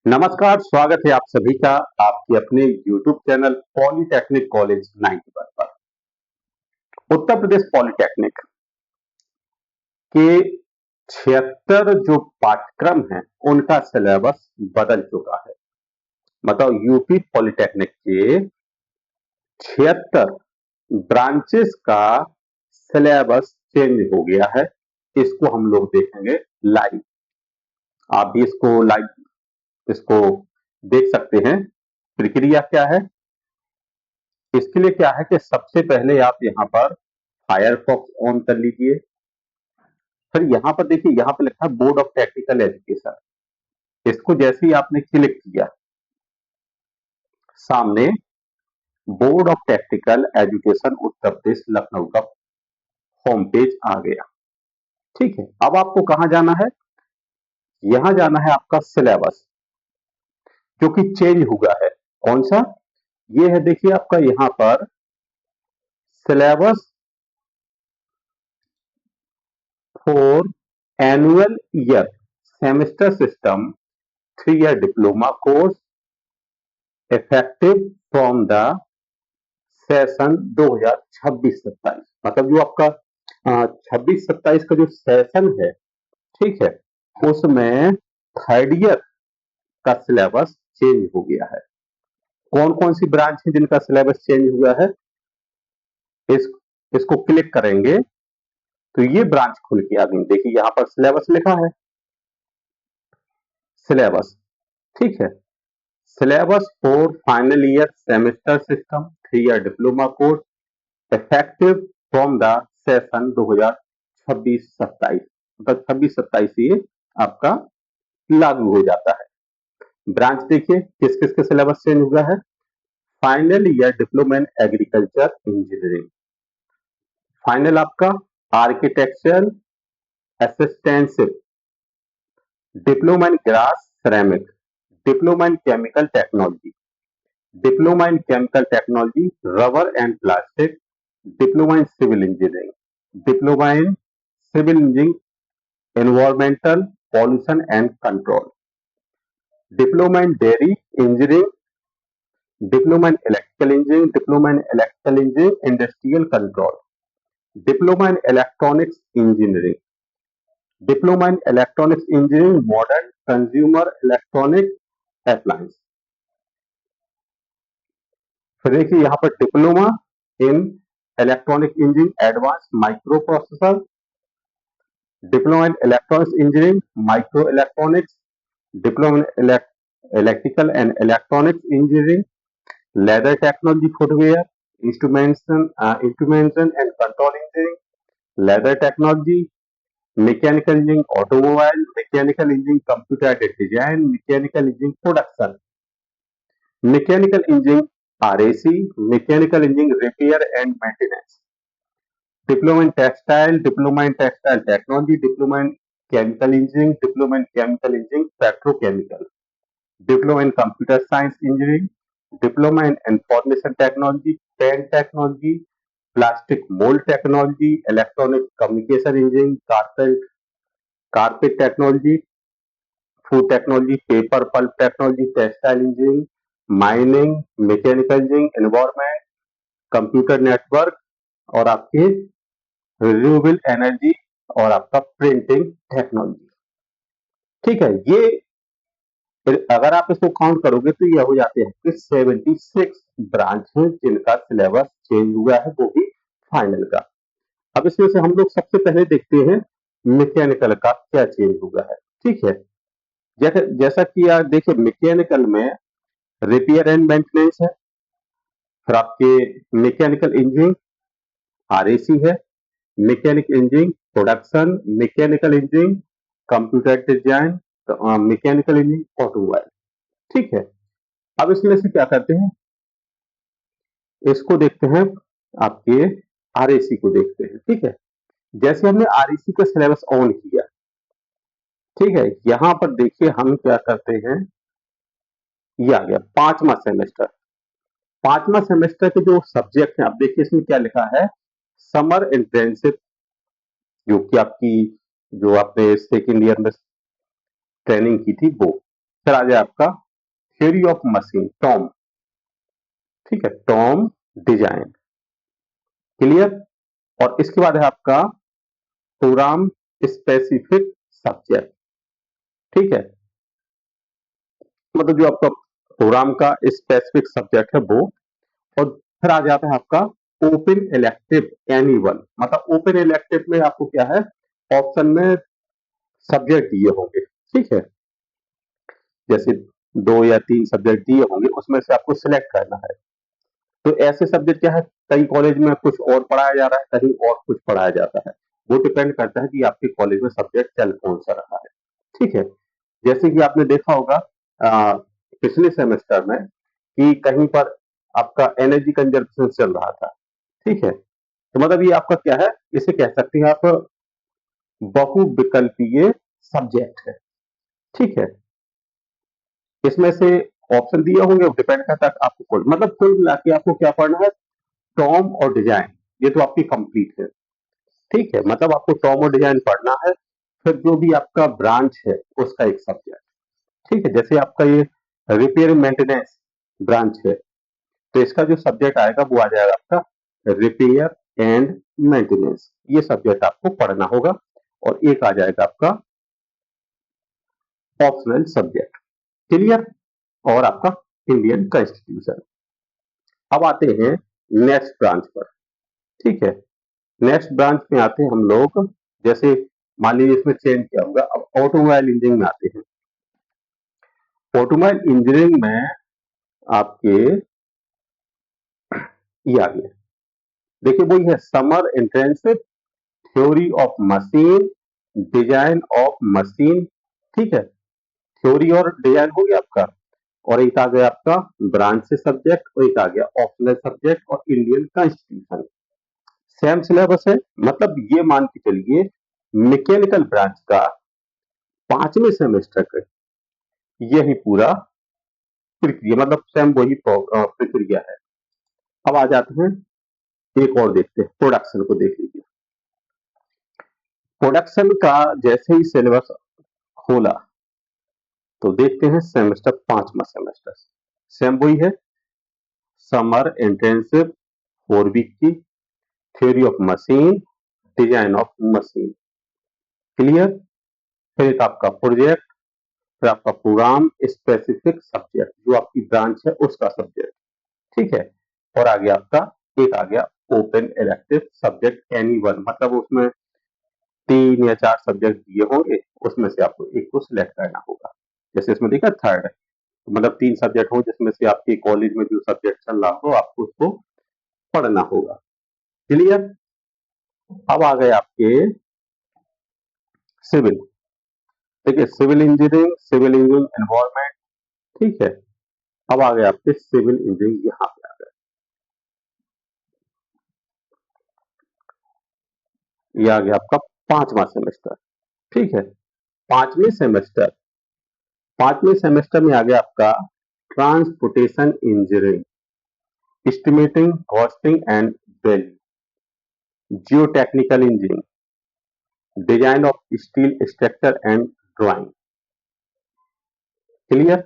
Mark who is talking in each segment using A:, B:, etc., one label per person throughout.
A: नमस्कार, स्वागत है आप सभी का आपके अपने YouTube चैनल पॉलिटेक्निक कॉलेज 91 पर। उत्तर प्रदेश पॉलिटेक्निक के 76 जो पाठ्यक्रम हैं, उनका सिलेबस बदल चुका है। मतलब यूपी पॉलिटेक्निक के 76 ब्रांचेस का सिलेबस चेंज हो गया है। इसको हम लोग देखेंगे लाइव। आप भी इसको देख सकते हैं। प्रक्रिया क्या है? इसके लिए क्या है कि सबसे पहले आप यहाँ पर फायरफॉक्स ऑन कर लीजिए। फिर यहाँ पर देखिए, यहाँ पर लिखा है बोर्ड ऑफ टेक्निकल एजुकेशन। इसको जैसे ही आपने क्लिक किया, सामने board of technical education Uttar Pradesh Lucknow का होम पेज आ गया। ठीक है, अब आपको कहाँ जाना है? यहाँ जाना है आपका सिलेबस, जो कि चेंज हुआ है। कौन सा? ये है, देखिए आपका यहाँ पर syllabus for annual year semester system 3 year diploma course effective from the session 2026-27। मतलब जो आपका 26-27 का जो सेशन है, ठीक है, उसमें थर्ड ईयर का सिलेबस चेंज हो गया है। कौन कौन सी ब्रांच है जिनका सिलेबस चेंज हुआ है? इसको क्लिक करेंगे तो ये ब्रांच खुल के आ गई। देखिए यहाँ पर सिलेबस लिखा है, सिलेबस, ठीक है। Syllabus for final year semester system 3 year diploma course effective from the session 2026-27। मतलब 26-27 से ये आपका लागू हो जाता है। ब्रांच देखिए किस किस के सिलेबस चेंज हुआ है। Final year diploma in agriculture engineering, final आपका architectural assistantship, diploma in glass ceramic, diploma in chemical technology, diploma in chemical technology rubber and plastic, diploma in civil engineering, diploma in civil engineering environmental pollution and control, diploma in dairy engineering, diploma in electrical engineering, diploma in electrical engineering industrial control, diploma in electronics engineering, diploma in electronics engineering modern consumer electronic appliance. फिर देखिए यहाँ पर diploma in electronic engineering advance micro processor, diploma in electronics engineering micro electronics, diploma in electrical and electronics engineering leather technology footwear, instrumentation and control engineering, leather technology, mechanical engineering automobile, mechanical engineering computer aided design, mechanical engineering production, mechanical engineering RAC, mechanical engineering repair and maintenance, diploma in textile technology, diploma in chemical engineering, diploma in chemical engineering petrochemical, diploma in computer science engineering, diploma in information technology, pen technology, plastic mold technology, electronic communication engineering, carpet technology, food technology, paper pulp technology, textile engineering, mining, mechanical engineering, environment, computer network और आपके renewable energy और आपका printing technology. ठीक है, ये अगर आप इसको काउंट करोगे तो ये हो जाते हैं कि 76 ब्रांच हैं जिनका सिलेबस चेंज हुआ है, वो भी फाइनल का। अब इसमें से हम लोग सबसे पहले देखते हैं मैकेनिकल का क्या चेंज हुआ है। ठीक है, जैसा कि आप देखिए मैकेनिकल में रिपेयर एंड मेंटेनेंस है, फिर आपके मैकेनिकल इंजीनियरिंग आरएसी है, mechanical engineering production, mechanical engineering computer design, mechanical engineering automobile. ठीक है, अब इसमें से क्या करते हैं, इसको देखते हैं, आपके आरएसी को देखते हैं। ठीक है, जैसे हमने आरएसी का सिलेबस ऑन किया, ठीक है, यहां पर देखिए हम क्या करते हैं, ये आ गया 5वां सेमेस्टर। 5वां सेमेस्टर के जो सब्जेक्ट हैं, आप देखिए इसमें क्या लिखा है, समर इंटर्नशिप, जो कि आपकी जो आपने सेकेंड ईयर में ट्रेनिंग की थी वो, फिर आ जाए आपका थ्योरी ऑफ मशीन, टॉम, ठीक है, टॉम डिजाइन, क्लियर। और इसके बाद है आपका प्रोग्राम स्पेसिफिक सब्जेक्ट, ठीक है, मतलब जो आपका प्रोग्राम का स्पेसिफिक सब्जेक्ट है वो। और फिर आ जाता है आपका ओपन इलेक्टिव एनी वन, मतलब ओपन इलेक्टिव में आपको क्या है, ऑप्शन में सब्जेक्ट दिए होंगे, ठीक है, जैसे 2 या 3 सब्जेक्ट दिए होंगे, उसमें से आपको सिलेक्ट करना है। तो ऐसे सब्जेक्ट क्या है, कई कॉलेज में कुछ और पढ़ाया जा रहा है, कहीं और कुछ पढ़ाया जाता है, वो डिपेंड करता है कि आपके कॉलेज में सब्जेक्ट चल कौन सा रहा है, ठीक है। जैसे कि आपने देखा होगा पिछले सेमेस्टर में कि कहीं पर आपका एनर्जी कंजर्वेशन चल रहा था, ठीक है, तो मतलब ये आपका क्या है, इसे कह सकते हैं आप बहुविकल्पीय सब्जेक्ट है, ठीक है। इसमें से ऑप्शन दिए होंगे, डिपेंड करता है आपको मतलब कुल मिला के आपको क्या पढ़ना है, टॉम और डिजाइन, ये तो आपकी कंप्लीट है, ठीक है, मतलब आपको टॉम और डिजाइन पढ़ना है। फिर जो भी आपका ब्रांच है उसका एक सब्जेक्ट, ठीक है, जैसे आपका ये रिपेयर मेंटेनेंस ब्रांच है, तो इसका जो सब्जेक्ट आएगा वो आ जाएगा आपका रिपेयर एंड मेंटेनेंस, ये सब्जेक्ट आपको पढ़ना होगा। और एक आ जाएगा आपका ऑप्शनल सब्जेक्ट, क्लियर। और आपका इंडियन कॉन्स्टिट्यूशन। अब आते हैं नेक्स्ट ब्रांच पर, ठीक है, नेक्स्ट ब्रांच में आते हैं हम लोग, जैसे मान लीजिए इसमें चेंज किया होगा, अब ऑटोमोबाइल इंजीनियरिंग में आते हैं। ऑटोमोबाइल इंजीनियरिंग में आपके ये आ गया, देखिए वही है, summer entrance, theory of machine, design of machine, ठीक है, थ्योरी और डिजाइन हो गया आपका। और एक आ गया आपका ब्रांच से सब्जेक्ट, और एक आ गया ऑप्शनल सब्जेक्ट और इंडियन कॉन्स्टिट्यूशन। सेम सिलेबस है, मतलब ये मान के चलिए मैकेनिकल ब्रांच का 5वें सेमेस्टर का यही पूरा प्रक्रिया, मतलब सेम वही प्रक्रिया है। अब आ जाते हैं एक और देखते हैं, प्रोडक्शन को देख लीजिए। प्रोडक्शन का जैसे ही सिलेबस खोला तो देखते हैं सेमेस्टर 5वां सेमेस्टर, सेम वही है, समर इंटेंसिव 4 वीक की, theory of machine, design of machine, clear. फिर एक आपका प्रोजेक्ट, फिर आपका प्रोग्राम स्पेसिफिक सब्जेक्ट, जो आपकी ब्रांच है उसका सब्जेक्ट, ठीक है। और आगे आपका एक आ गया open elective subject any one, मतलब उसमें 3 या 4 सब्जेक्ट दिए होंगे, उसमें से आपको एक को सिलेक्ट करना होगा। जैसे इसमें देखा थर्ड, तो मतलब 3 सब्जेक्ट हो जिसमें से आपके कॉलेज में जो सब्जेक्ट चल रहा हो आपको उसको पढ़ना होगा, क्लियर। अब आ गए आपके सिविल, देखिए civil engineering, civil engineering environment, ठीक है। अब आ गए आपके सिविल इंजीनियरिंग, यहाँ पे आ गए, ये आ गया आपका 5वां सेमेस्टर, ठीक है। पांचवें सेमेस्टर, 5वें सेमेस्टर में आ गया आपका transportation engineering, estimating costing and value, geotechnical engineering, design of steel structure and drawing, clear.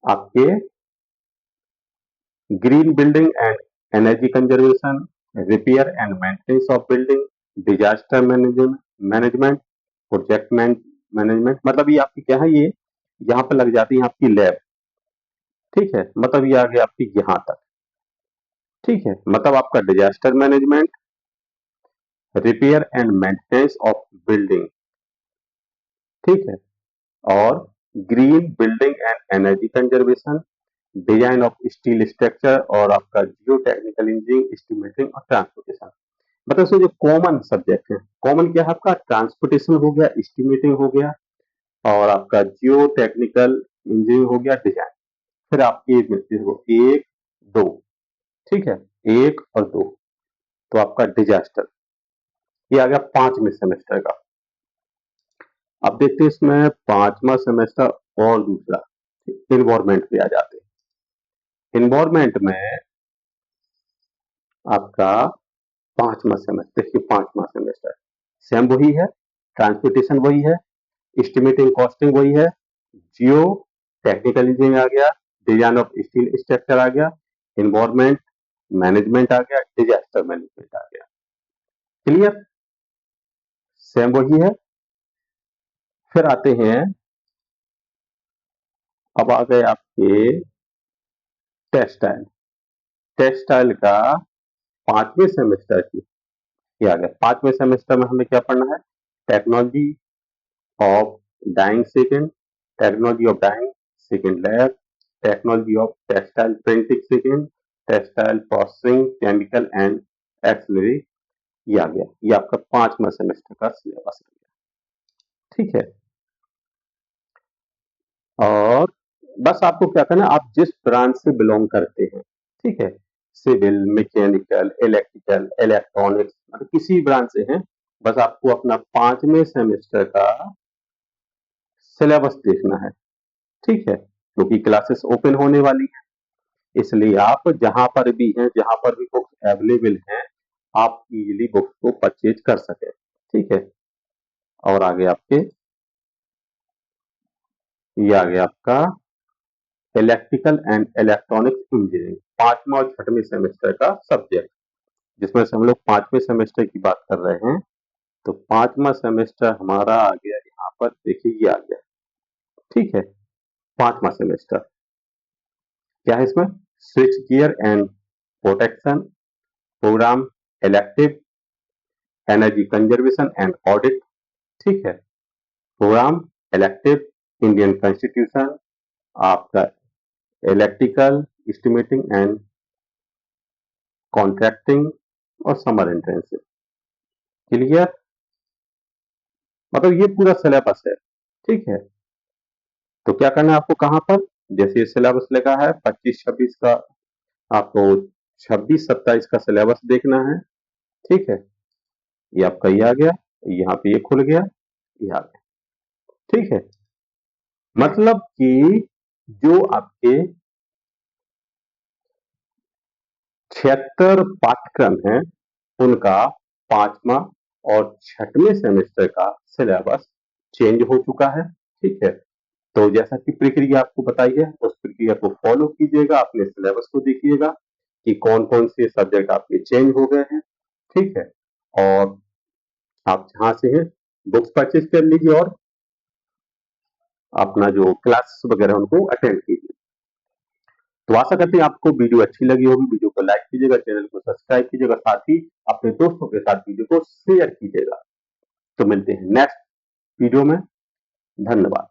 A: आपके green building and energy conservation, repair and maintenance of building, disaster management, project management, मतलब ये आपकी क्या है, ये यहाँ पे लग जाती है आपकी लैब, ठीक है, मतलब ये आ गया आपकी यहाँ तक, ठीक है, मतलब आपका disaster management, repair and maintenance of building, ठीक है, और green building and energy conservation, design of steel structure, और आपका जियो टेक्निकल इंजीनियरिंग, एस्टिमेटिंग और ट्रांसपोर्टेशन। मतलब इसमें जो कॉमन सब्जेक्ट है, कॉमन क्या है आपका, ट्रांसपोर्टेशन हो गया, एस्टिमेटिंग हो गया, और आपका जियो टेक्निकल इंजीनियरिंग हो गया, डिजाइन। फिर आपकी देखो 1 2, ठीक है, 1 और 2, तो आपका डिजास्टर, ये आ गया 5वें सेमेस्टर का। अब देखते हैं इसमें 5वां सेमेस्टर और दूसरा इन्वायरमेंट पे आ जाते हैं। इन्वायरमेंट में आपका 5वां सेमेस्टर, देखिए 5वां सेमेस्टर सेम वही है, ट्रांसपोर्टेशन वही है, एस्टिमेटिंग कॉस्टिंग वही है, जियो टेक्निकल इंजीनियरिंग आ गया, डिजाइन ऑफ स्टील स्ट्रक्चर आ गया, एनवायरमेंट मैनेजमेंट आ गया, डिजास्टर मैनेजमेंट आ गया। क्लियर? सेम वही है। फिर आते हैं, अब आ गए आपके टेक्सटाइल। टेक्सटाइल का 5वें सेमेस्टर की ये आ गया। 5वें सेमेस्टर में हमें क्या पढ़ना है? Technology of dyeing second, technology of dyeing second lab, technology of textile printing second, textile processing chemical and auxiliary ये आ गया। ये आपका 5वां सेमेस्टर का सिलेबस आ गया। ठीक है, और बस आपको क्या करना है, आप जिस ब्रांच से बिलोंग करते हैं, ठीक है, सिविल, मैकेनिकल, इलेक्ट्रिकल, इलेक्ट्रॉनिक्स, मतलब किसी ब्रांच से हैं, बस आपको अपना 5वें सेमेस्टर का सिलेबस देखना है। ठीक है, क्योंकि क्लासेस ओपन होने वाली है, इसलिए आप जहां पर भी हैं, जहां पर भी बुक्स अवेलेबल हैं, आप इजीली बुक्स को परचेज कर सके। ठीक है, और आगे आपके ये आ गया आपका इलेक्ट्रिकल एंड इलेक्ट्रॉनिक्स इंजीनियरिंग, 5वां और 6वें सेमेस्टर का सब्जेक्ट, जिसमें से हम लोग 5वें सेमेस्टर की बात कर रहे हैं। तो 5वां सेमेस्टर हमारा आ गया यहाँ पर, देखिए ये आ गया। ठीक है, 5वां सेमेस्टर क्या है इसमें? Switch gear and protection, program elective, energy conservation and audit. ठीक है, प्रोग्राम इलेक्टिव, इंडियन कॉन्स्टिट्यूशन, आपका इलेक्ट्रिकल एस्टिमेटिंग एंड कॉन्ट्रैक्टिंग और समर इंटर्नशिप। क्लियर? मतलब ये पूरा सिलेबस है। ठीक है, तो क्या करना है आपको, कहां पर, जैसे ये सिलेबस लिखा है 25-26 का, आपको 26-27 का सिलेबस देखना है। ठीक है, ये आपका ये आ गया, यहाँ पे ये खुल गया, ये आ गया। ठीक है, मतलब कि जो आपके 76 पाठ्यक्रम हैं, उनका 5वां और 6वें सेमेस्टर का सिलेबस चेंज हो चुका है। ठीक है, तो जैसा कि प्रक्रिया आपको बताई है, उस प्रक्रिया को फॉलो कीजिएगा, अपने सिलेबस को देखिएगा कि कौन-कौन से सब्जेक्ट आपके चेंज हो गए हैं। ठीक है, और आप जहाँ से हैं बुक्स परचेज कर लीजिए और अपना जो क्लास वगैरह उनको अटेंड कीजिए। तो आशा करते हैं आपको वीडियो अच्छी लगी होगी। वीडियो को लाइक कीजिएगा, चैनल को सब्सक्राइब कीजिएगा, साथ ही अपने दोस्तों के साथ वीडियो को शेयर कीजिएगा। तो मिलते हैं नेक्स्ट वीडियो में। धन्यवाद।